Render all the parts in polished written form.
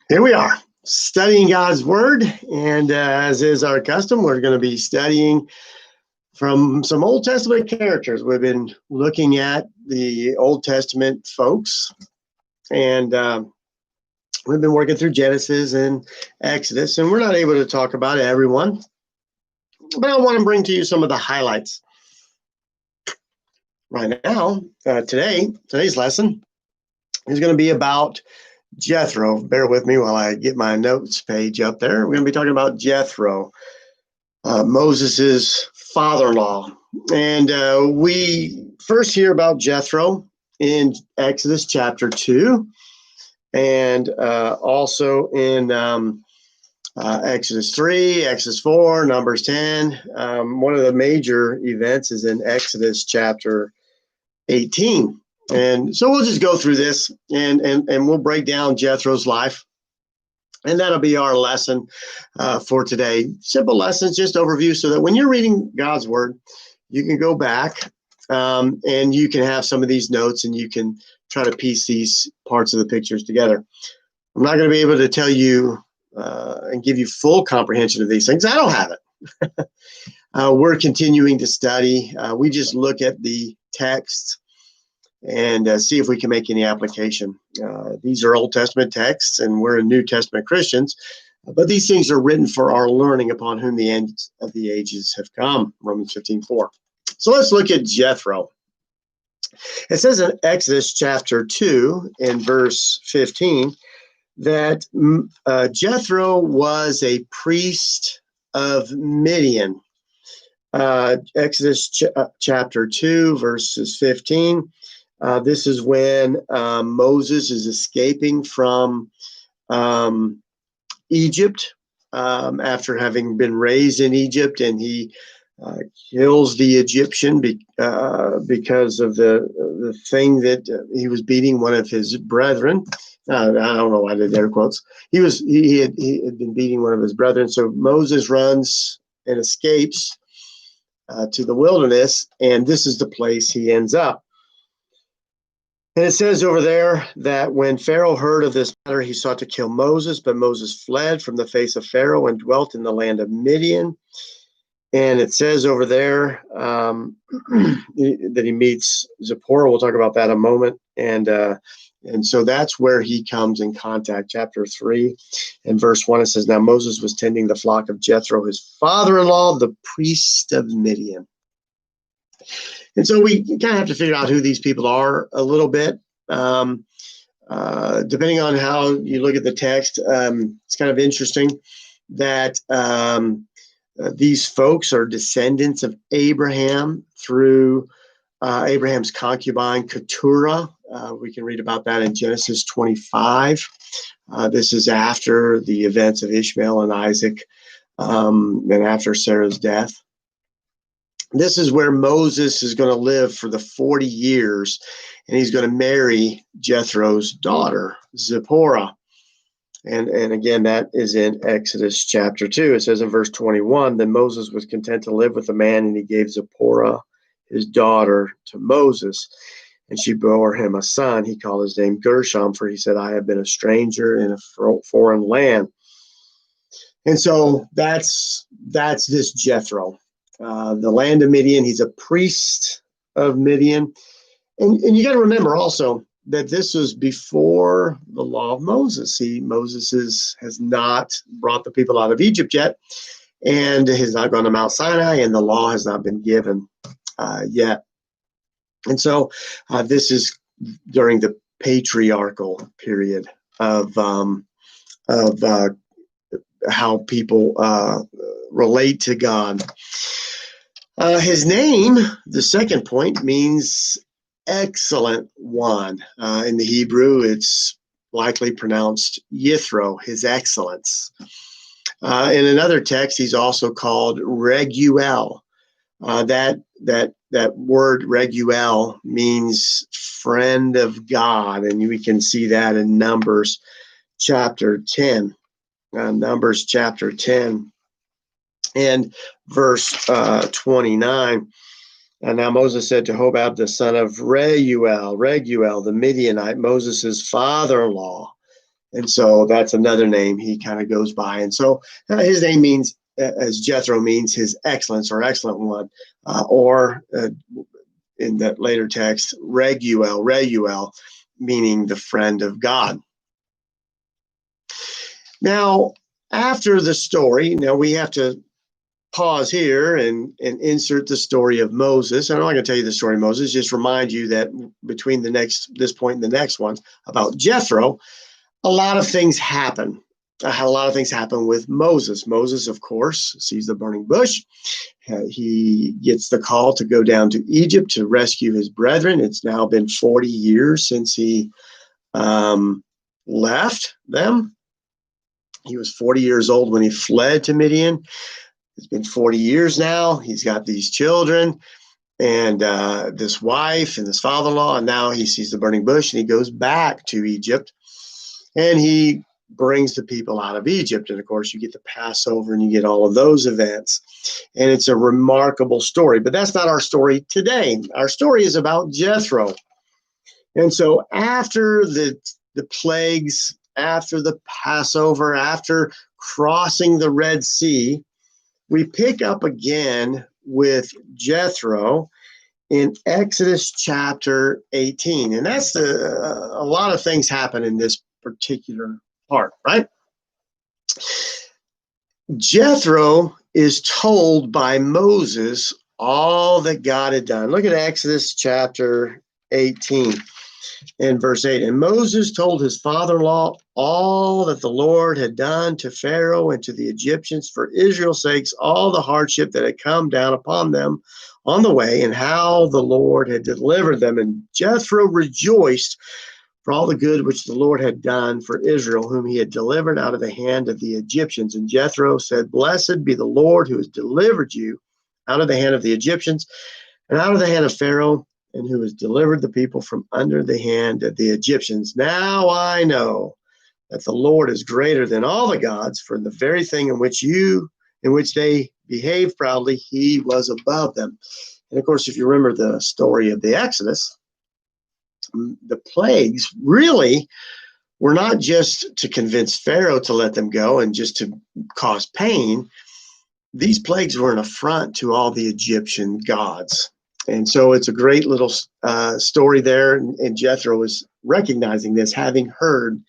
Here we are, studying God's Word, and as is our custom, we're going to be studying from some Old Testament characters. We've been looking at the Old Testament folks, and we've been working through Genesis and Exodus, and we're not able to talk about everyone, but I want to bring to you some of the highlights. Right now, today's lesson is going to be about Jethro. Bear with me while I get my notes page up there. We're going to be talking about Jethro, Moses's father-in-law. And we first hear about Jethro in Exodus chapter 2 and also in Exodus 3, Exodus 4, Numbers 10. One of the major events is in Exodus chapter 18. And so we'll just go through this and we'll break down Jethro's life. And that'll be our lesson for today. Simple lessons, just overview, so that when you're reading God's Word, you can go back and you can have some of these notes and you can try to piece these parts of the pictures together. I'm not going to be able to tell you and give you full comprehension of these things. I don't have it. We're continuing to study. We just look at the text and see if we can make any application. These are Old Testament texts, and we're New Testament Christians, but these things are written for our learning, upon whom the ends of the ages have come, Romans 15:4. So let's look at Jethro. It says in Exodus chapter 2 in verse 15 that Jethro was a priest of Midian. Exodus chapter 2, verses 15. This is when Moses is escaping from Egypt after having been raised in Egypt, and he kills the Egyptian because of the thing that he was beating one of his brethren. I don't know why I did air quotes. He had been beating one of his brethren. So Moses runs and escapes to the wilderness, and this is the place he ends up. And it says over there that when Pharaoh heard of this matter, he sought to kill Moses, but Moses fled from the face of Pharaoh and dwelt in the land of Midian. And it says over there that he meets Zipporah. We'll talk about that in a moment. And so that's where he comes in contact. Chapter 3 and verse 1, it says, "Now Moses was tending the flock of Jethro, his father-in-law, the priest of Midian." And so we kind of have to figure out who these people are a little bit. Depending on how you look at the text, it's kind of interesting that these folks are descendants of Abraham through Abraham's concubine Keturah. We can read about that in Genesis 25. This is after the events of Ishmael and Isaac and after Sarah's death. This is where Moses is going to live for the 40 years, and he's going to marry Jethro's daughter, Zipporah. And again, that is in Exodus chapter 2. It says in verse 21, "Then Moses was content to live with the man, and he gave Zipporah, his daughter, to Moses. And she bore him a son. He called his name Gershom, for he said, I have been a stranger in a foreign land." And so that's this Jethro. The land of Midian. He's a priest of Midian. And you got to remember also that this was before the law of Moses. Moses has not brought the people out of Egypt yet, and he's not gone to Mount Sinai, and the law has not been given yet. And so this is during the patriarchal period of how people relate to God. His name, the second point, means excellent one. In the Hebrew, it's likely pronounced Jethro, his excellence. In another text, he's also called Reguel. That word Reguel means friend of God, and we can see that in Numbers chapter 10. Numbers chapter 10 and verse 29. And now Moses said to Hobab, the son of Reguel, the Midianite, Moses' father-in-law, And so that's another name he kind of goes by. And so his name means, as Jethro means, his excellence or excellent one, or in that later text, Reuel, meaning the friend of God. Now, after the story, now we have to pause here and insert the story of Moses. I'm not going to tell you the story of Moses, just remind you that between this point and the next one about Jethro, a lot of things happen. A lot of things happen with Moses. Moses, of course, sees the burning bush. He gets the call to go down to Egypt to rescue his brethren. It's now been 40 years since he left them. He was 40 years old when he fled to Midian. It's been 40 years now. He's got these children and this wife and this father-in-law, and now he sees the burning bush, and he goes back to Egypt, and he brings the people out of Egypt. And of course, you get the Passover, and you get all of those events, and it's a remarkable story. But that's not our story today. Our story is about Jethro. And so after the plagues, after the Passover, after crossing the Red Sea, we pick up again with Jethro in Exodus chapter 18. And that's a lot of things happen in this particular part, right? Jethro is told by Moses all that God had done. Look at Exodus chapter 18 and verse 8. And Moses told his father-in-law all that the Lord had done to Pharaoh and to the Egyptians for Israel's sakes, all the hardship that had come down upon them on the way, and how the Lord had delivered them. And Jethro rejoiced for all the good which the Lord had done for Israel, whom he had delivered out of the hand of the Egyptians. And Jethro said, Blessed be the Lord who has delivered you out of the hand of the Egyptians and out of the hand of Pharaoh, and who has delivered the people from under the hand of the Egyptians. Now I know that the Lord is greater than all the gods, for the very thing in which they behaved proudly, he was above them. And of course, if you remember the story of the Exodus, the plagues really were not just to convince Pharaoh to let them go and just to cause pain. These plagues were an affront to all the Egyptian gods. And so it's a great little story there. And Jethro is recognizing this, having heard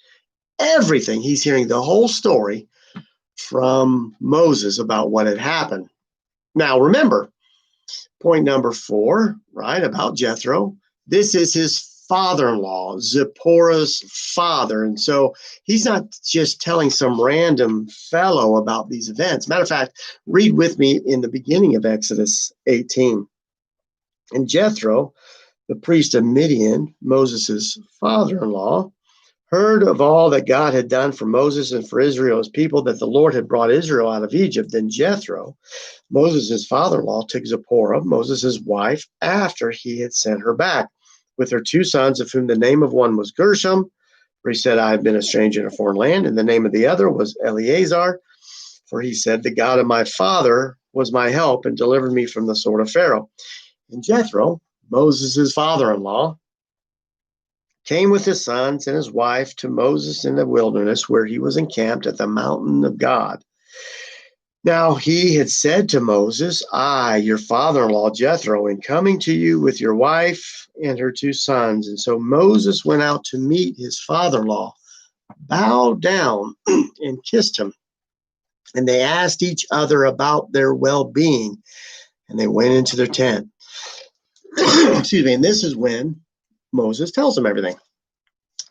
everything. He's hearing the whole story from Moses about what had happened. Now, remember, point number 4, right, about Jethro. This is his father-in-law, Zipporah's father. And so he's not just telling some random fellow about these events. Matter of fact, read with me in the beginning of Exodus 18. And Jethro, the priest of Midian, Moses' father-in-law, heard of all that God had done for Moses and for Israel's people, that the Lord had brought Israel out of Egypt. Then Jethro, Moses' father-in-law, took Zipporah, Moses' wife, after he had sent her back, with her 2 sons, of whom the name of one was Gershom, for he said, I have been a stranger in a foreign land, and the name of the other was Eleazar, for he said, the God of my father was my help and delivered me from the sword of Pharaoh. And Jethro, Moses' father-in-law, came with his sons and his wife to Moses in the wilderness, where he was encamped at the mountain of God. Now he had said to Moses, I, your father-in-law Jethro, am coming to you with your wife and her 2 sons. And so Moses went out to meet his father-in-law, bowed down and kissed him. And they asked each other about their well-being, and they went into their tent. Excuse me. And this is when Moses tells him everything.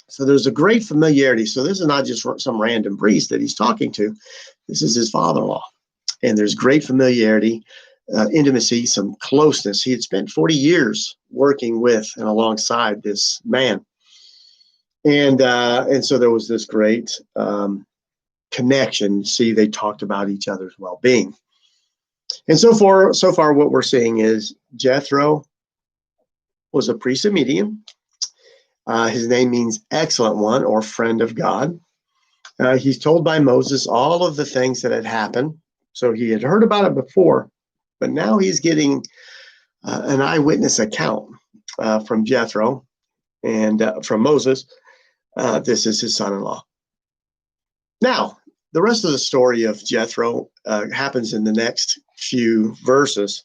So there's a great familiarity. So this is not just some random priest that he's talking to. This is his father-in-law. And there's great familiarity, intimacy, some closeness. He had spent 40 years working with and alongside this man. And so there was this great connection. See, they talked about each other's well-being. And so far, what we're seeing is Jethro was a priest of Midian. His name means excellent one, or friend of God. He's told by Moses all of the things that had happened. So he had heard about it before, but now he's getting an eyewitness account from Jethro and from Moses. This is his son-in-law. Now, the rest of the story of Jethro happens in the next few verses.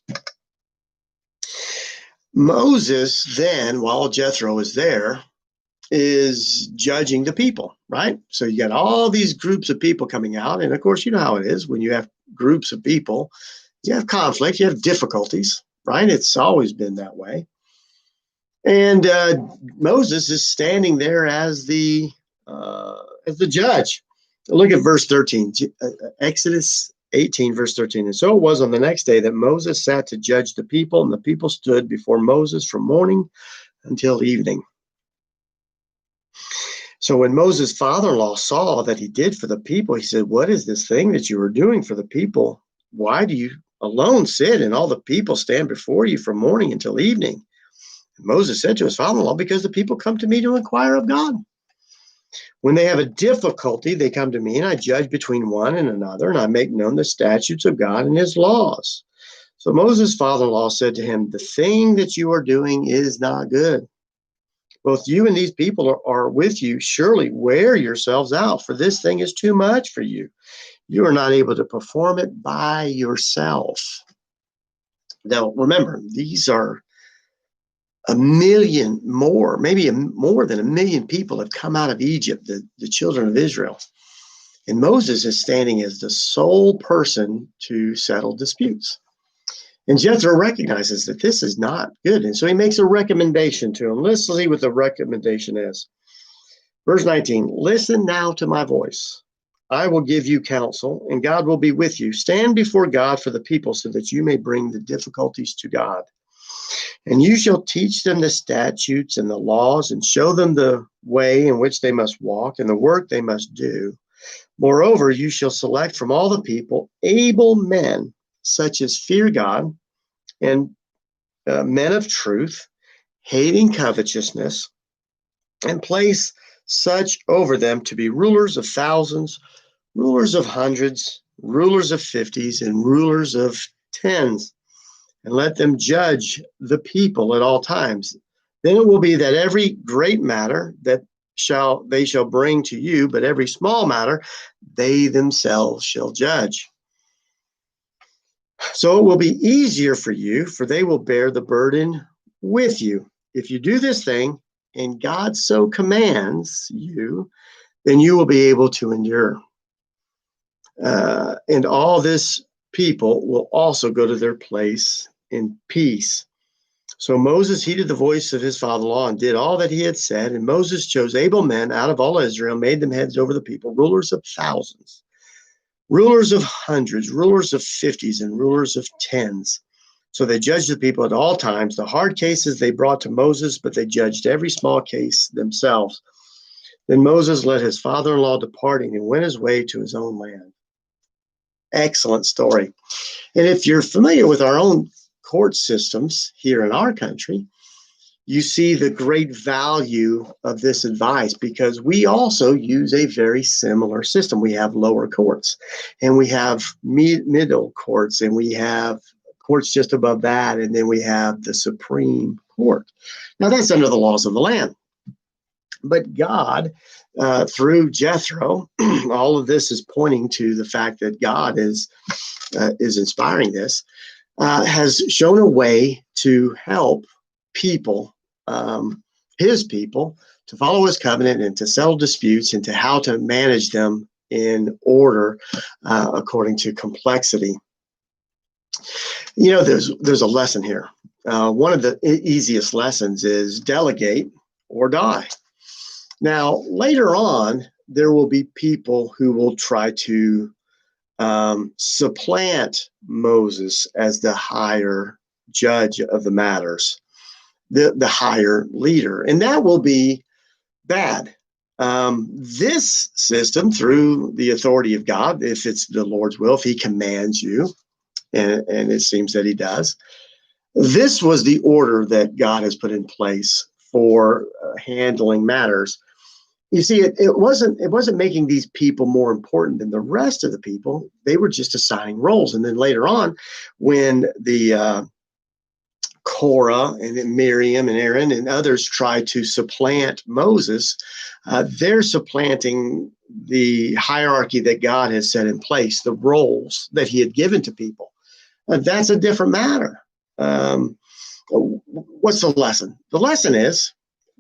Moses then, while Jethro is there, is judging the people, right? So you got all these groups of people coming out. And of course, you know how it is when you have groups of people, you have conflict, you have difficulties, right? It's always been that way. And Moses is standing there as the judge. Look at verse 13, Exodus 18, verse 13. And so it was on the next day that Moses sat to judge the people, and the people stood before Moses from morning until evening. So when Moses' father-in-law saw that he did for the people, he said, "What is this thing that you are doing for the people? Why do you alone sit and all the people stand before you from morning until evening?" And Moses said to his father-in-law, "Because the people come to me to inquire of God. When they have a difficulty, they come to me, and I judge between one and another, and I make known the statutes of God and his laws." So Moses' father-in-law said to him, "The thing that you are doing is not good. Both you and these people are with you. Surely wear yourselves out, for this thing is too much for you. You are not able to perform it by yourself." Now, remember, these are a million more, maybe more than a million people have come out of Egypt, the children of Israel. And Moses is standing as the sole person to settle disputes. And Jethro recognizes that this is not good. And so he makes a recommendation to him. Let's see what the recommendation is. Verse 19, "Listen now to my voice. I will give you counsel, and God will be with you. Stand before God for the people so that you may bring the difficulties to God. And you shall teach them the statutes and the laws, and show them the way in which they must walk and the work they must do. Moreover, you shall select from all the people able men, such as fear God, and men of truth, hating covetousness, and place such over them to be rulers of thousands, rulers of hundreds, rulers of fifties, and rulers of tens. And let them judge the people at all times. Then it will be that every great matter that they shall bring to you, but every small matter they themselves shall judge. So it will be easier for you, for they will bear the burden with you. If you do this thing, and God so commands you, then you will be able to endure. And all this people will also go to their place in peace." So Moses heeded the voice of his father-in-law and did all that he had said. And Moses chose able men out of all Israel, made them heads over the people, rulers of thousands, rulers of hundreds, rulers of fifties, and rulers of tens. So they judged the people at all times. The hard cases they brought to Moses, but they judged every small case themselves. Then Moses let his father-in-law departing and went his way to his own land. Excellent story. And if you're familiar with our own court systems here in our country, you see the great value of this advice, because we also use a very similar system. We have lower courts, and we have middle courts, and we have courts just above that, and then we have the Supreme Court. Now, that's under the laws of the land. But God, through Jethro, all of this is pointing to the fact that God is inspiring this, has shown a way to help people, his people, to follow his covenant and to settle disputes and to how to manage them in order according to complexity. You know, there's a lesson here. One of the easiest lessons is delegate or die. Now, later on, there will be people who will try to supplant Moses as the higher judge of the matters, the higher leader, and that will be bad. This system, through the authority of God, if it's the Lord's will, if he commands you, and it seems that he does, this was the order that God has put in place for handling matters. You see, it wasn't making these people more important than the rest of the people. They were just assigning roles. And then later on, when the Korah and Miriam and Aaron and others tried to supplant Moses, they're supplanting the hierarchy that God has set in place, the roles that he had given to people. That's a different matter. What's the lesson? The lesson is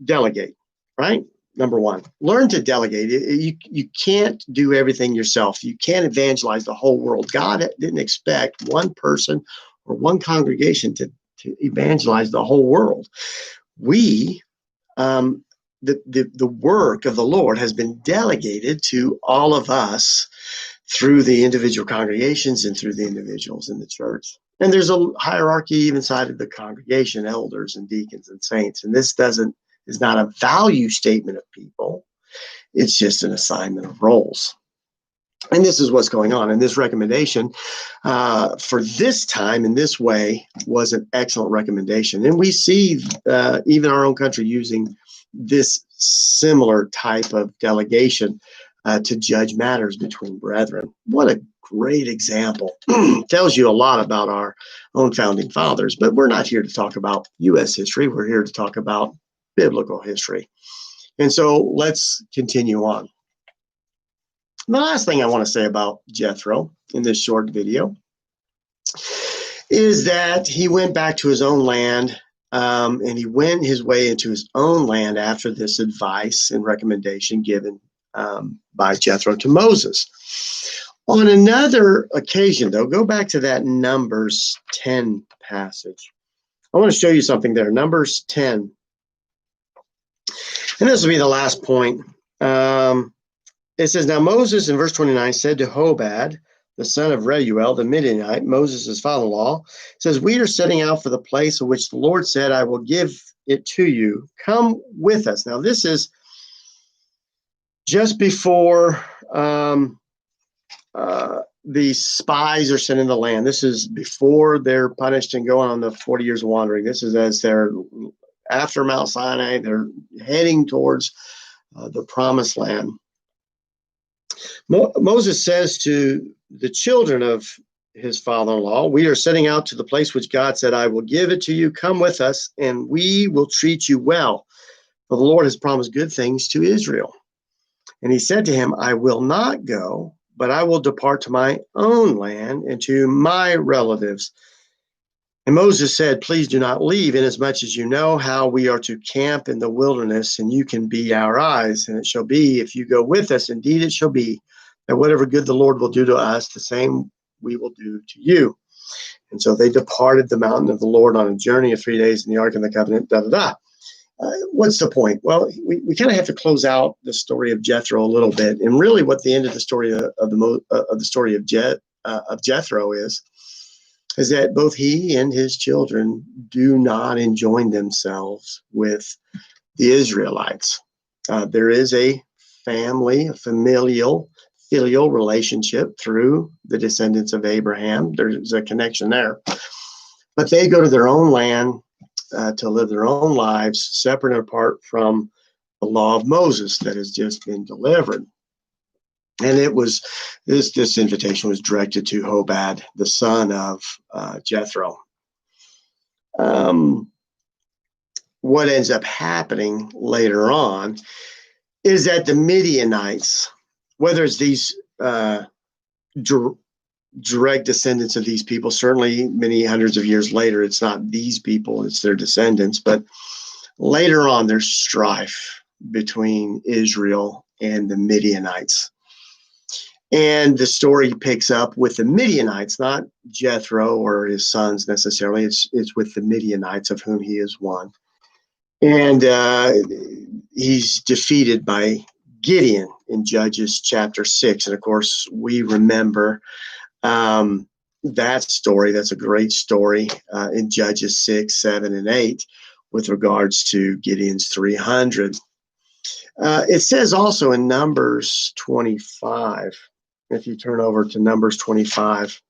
delegate, right? Number one, learn to delegate. You can't do everything yourself. You can't evangelize the whole world. God didn't expect one person or one congregation to evangelize the whole world. We, the work of the Lord has been delegated to all of us through the individual congregations and through the individuals in the church. And there's a hierarchy even inside of the congregation, elders and deacons and saints. And this is not a value statement of people. It's just an assignment of roles. And this is what's going on. And this recommendation for this time in this way was an excellent recommendation. And we see even our own country using this similar type of delegation to judge matters between brethren. What a great example. Tells you a lot about our own founding fathers. But we're not here to talk about U.S. history. We're here to talk about biblical history. And so let's continue on. The last thing I want to say about Jethro in this short video is that he went back to his own land, and he went his way into his own land after this advice and recommendation given by Jethro to Moses. On another occasion, though, go back to that Numbers 10 passage. I want to show you something there. Numbers 10. And this will be the last point. It says, now Moses in verse 29 said to Hobad, the son of Reuel, the Midianite, Moses' father-in-law, says, we are setting out for the place of which the Lord said, I will give it to you. Come with us. Now this is just before the spies are sent in the land. This is before they're punished and going on the 40 years of wandering. This is as they're after Mount Sinai, they're heading towards the promised land. Moses says to the children of his father-in-law, we are setting out to the place which God said, I will give it to you. Come with us, and we will treat you well. For the Lord has promised good things to Israel. And he said to him, I will not go, but I will depart to my own land and to my relatives. And Moses said, please do not leave, inasmuch as you know how we are to camp in the wilderness, and you can be our eyes. And it shall be, if you go with us, indeed it shall be, that whatever good the Lord will do to us, the same we will do to you. And so they departed the mountain of the Lord on a journey of 3 days in the Ark of the Covenant, What's the point? Well, we kind of have to close out the story of Jethro a little bit, and really, what the end of the story of Jethro is that both he and his children do not enjoin themselves with the Israelites. There is a filial relationship through the descendants of Abraham. There's a connection there, but they go to their own land to live their own lives, separate and apart from the law of Moses that has just been delivered. And it was this invitation was directed to Hobad, the son of Jethro. What ends up happening later on is that the Midianites, whether it's these direct descendants of these people, certainly many hundreds of years later, it's not these people, it's their descendants, but later on there's strife between Israel and the Midianites. And the story picks up with the Midianites, not Jethro or his sons necessarily. It's with the Midianites, of whom he is one. And he's defeated by Gideon in Judges chapter 6. And of course, we remember that story. That's a great story in Judges 6, 7, and 8 with regards to Gideon's 300. It says also in Numbers 25, if you turn over to Numbers 25,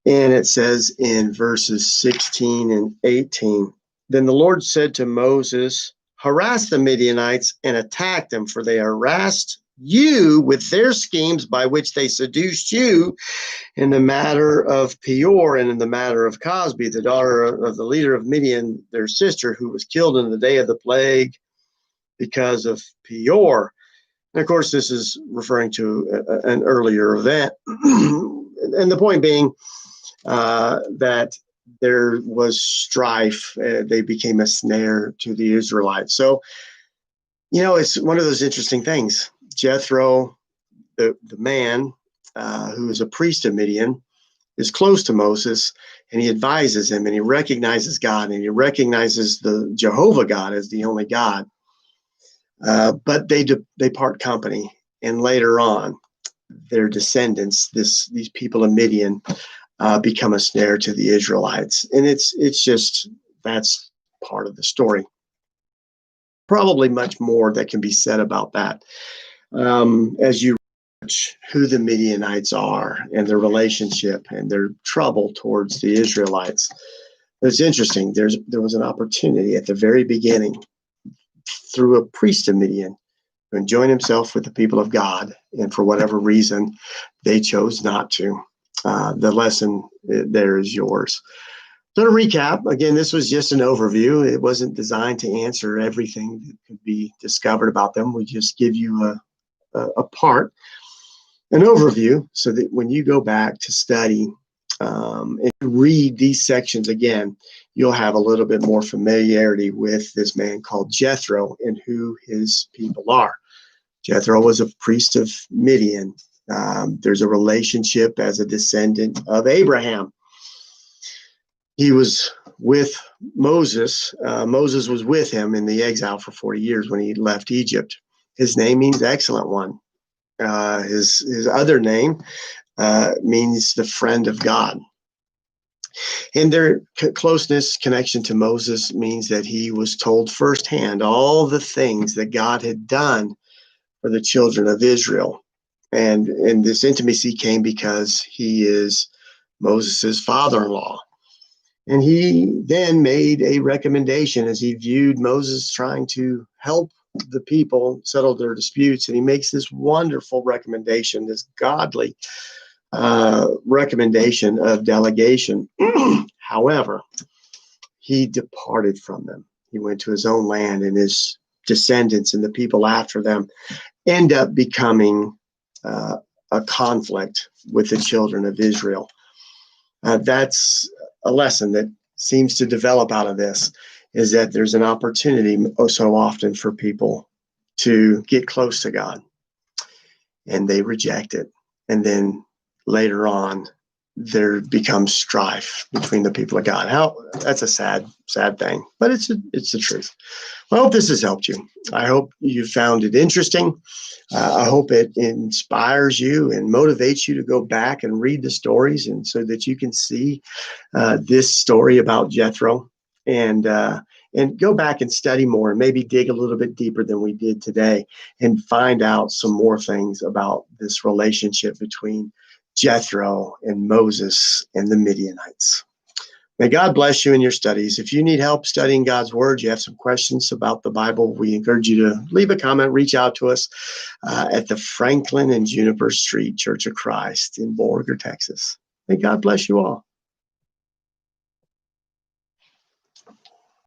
and it says in verses 16 and 18, then the Lord said to Moses, harass the Midianites and attack them, for they harassed you with their schemes by which they seduced you in the matter of Peor and in the matter of Cosbi, the daughter of the leader of Midian, their sister, who was killed in the day of the plague because of Peor. And of course, this is referring to an earlier event. And the point being that there was strife. They became a snare to the Israelites. So, it's one of those interesting things. Jethro, the man who is a priest of Midian, is close to Moses, and he advises him, and he recognizes God, and he recognizes the Jehovah God as the only God. But they part company, and later on, their descendants, these people of Midian, become a snare to the Israelites, and it's just that's part of the story. Probably much more that can be said about that as you research who the Midianites are and their relationship and their trouble towards the Israelites. It's interesting. There was an opportunity at the very beginning through a priest of Midian who joined himself with the people of God, and for whatever reason, they chose not to. The lesson there is yours. So to recap, again, this was just an overview. It wasn't designed to answer everything that could be discovered about them. We just give you an overview, so that when you go back to study and read these sections again, you'll have a little bit more familiarity with this man called Jethro and who his people are. Jethro was a priest of Midian. There's a relationship as a descendant of Abraham. He was with Moses. Moses was with him in the exile for 40 years when he left Egypt. His name means excellent one. His other name means the friend of God. And their closeness connection to Moses means that he was told firsthand all the things that God had done for the children of Israel. And this intimacy came because he is Moses' father-in-law. And he then made a recommendation as he viewed Moses trying to help the people settle their disputes. And he makes this wonderful recommendation, this godly recommendation of delegation. However, he departed from them. He went to his own land, and his descendants and the people after them end up becoming a conflict with the children of Israel. That's a lesson that seems to develop out of this, is that there's an opportunity so often for people to get close to God, and they reject it. And then later on, there becomes strife between the people of God. That's a sad thing, but it's the truth. I hope this has helped you. I hope you found it interesting. I hope it inspires you and motivates you to go back and read the stories, and so that you can see this story about Jethro and go back and study more, and maybe dig a little bit deeper than we did today, and find out some more things about this relationship between Jethro and Moses and the Midianites. May God bless you in your studies. If you need help studying God's Word, you have some questions about the Bible, we encourage you to leave a comment, reach out to us at the Franklin and Juniper Street Church of Christ in Borger, Texas. May God bless you all.